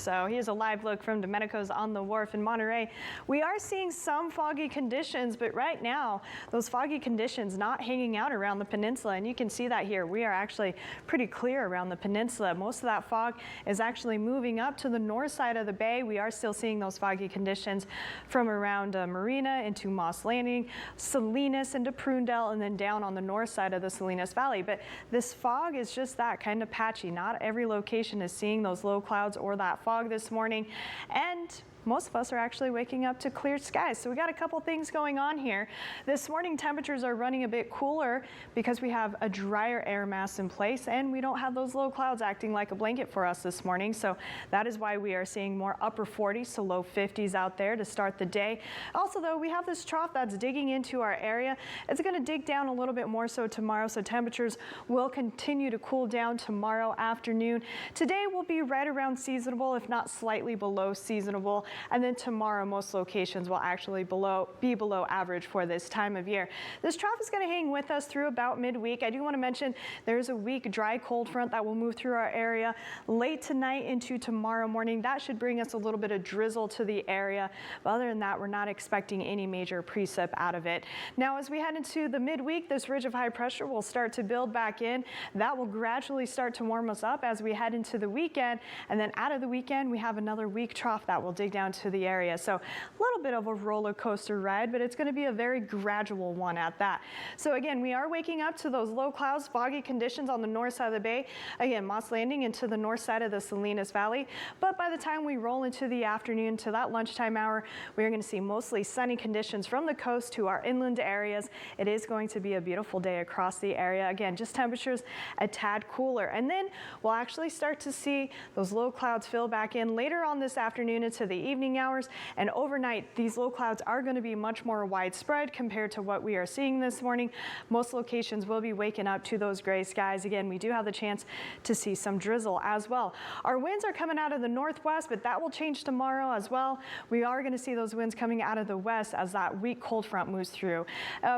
So here's a live look from Domenico's on the Wharf in Monterey. We are seeing some foggy conditions, but right now those foggy conditions not hanging out around the peninsula, and you can see that here. We are actually pretty clear around the peninsula. Most of that fog is actually moving up to the north side of the bay. We are still seeing those foggy conditions from around Marina into Moss Landing, Salinas into Prunedale, and then down on the north side of the Salinas Valley. But this fog is just that kind of patchy. Not every location is seeing those low clouds or that fog this morning, and most of us are actually waking up to clear skies. So we got a couple things going on here. This morning temperatures are running a bit cooler because we have a drier air mass in place and we don't have those low clouds acting like a blanket for us this morning. So that is why we are seeing more upper 40s to low 50s out there to start the day. Also though, we have this trough that's digging into our area. It's going to dig down a little bit more so tomorrow, so temperatures will continue to cool down tomorrow afternoon. Today will be right around seasonable, if not slightly below seasonable. And then tomorrow, most locations will actually be below average for this time of year. This trough is going to hang with us through about midweek. I do want to mention there's a weak dry cold front that will move through our area late tonight into tomorrow morning. That should bring us a little bit of drizzle to the area. But other than that, we're not expecting any major precip out of it. Now, as we head into the midweek, this ridge of high pressure will start to build back in. That will gradually start to warm us up as we head into the weekend. And then out of the weekend, we have another weak trough that will dig down to the area. So a little bit of a roller coaster ride, but it's going to be a very gradual one at that. So again, we are waking up to those low clouds, foggy conditions on the north side of the bay. Again, Moss Landing into the north side of the Salinas Valley. But by the time we roll into the afternoon to that lunchtime hour, we are going to see mostly sunny conditions from the coast to our inland areas. It is going to be a beautiful day across the area. Again, just temperatures a tad cooler. And then we'll actually start to see those low clouds fill back in later on this afternoon into the evening hours, and overnight these low clouds are going to be much more widespread compared to what we are seeing this morning. Most locations will be waking up to those gray skies. Again, we do have the chance to see some drizzle as well. Our winds are coming out of the northwest, but that will change tomorrow as well. We are going to see those winds coming out of the west as that weak cold front moves through.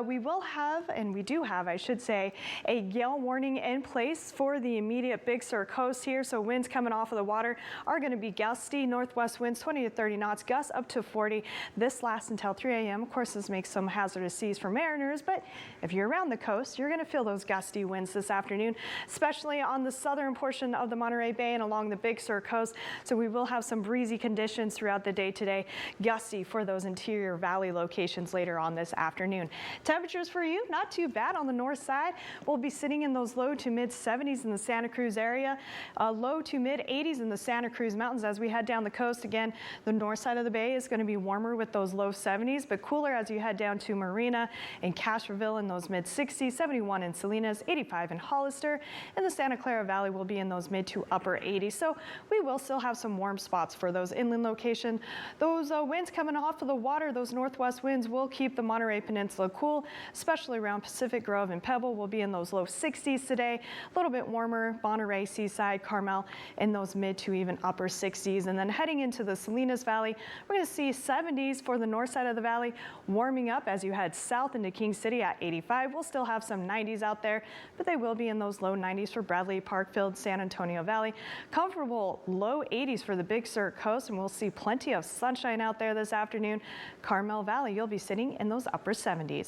We will have, and we do have, I should say, a gale warning in place for the immediate Big Sur coast here. So winds coming off of the water are going to be gusty northwest winds 20 to 30 knots, gusts up to 40. This lasts until 3 a.m. Of course, this makes some hazardous seas for mariners, but if you're around the coast, you're going to feel those gusty winds this afternoon, especially on the southern portion of the Monterey Bay and along the Big Sur coast. So we will have some breezy conditions throughout the day today, gusty for those interior valley locations later on this afternoon. Temperatures for you, not too bad on the north side. We'll be sitting in those low to mid 70s in the Santa Cruz area, low to mid 80s in the Santa Cruz Mountains as we head down the coast. Again, the north side of the bay is going to be warmer with those low 70s, but cooler as you head down to Marina and Castroville in those mid 60s, 71 in Salinas, 85 in Hollister, and the Santa Clara Valley will be in those mid to upper 80s. So we will still have some warm spots for those inland locations. Those winds coming off of the water, those northwest winds will keep the Monterey Peninsula cool, especially around Pacific Grove and Pebble. We'll be in those low 60s today, a little bit warmer, Monterey, Seaside, Carmel in those mid to even upper 60s. And then heading into the Salinas Valley, we're going to see 70s for the north side of the valley, warming up as you head south into King City at 85. We'll still have some 90s out there, but they will be in those low 90s for Bradley, Parkfield, San Antonio Valley. Comfortable low 80s for the Big Sur coast, and we'll see plenty of sunshine out there this afternoon. Carmel Valley, you'll be sitting in those upper 70s.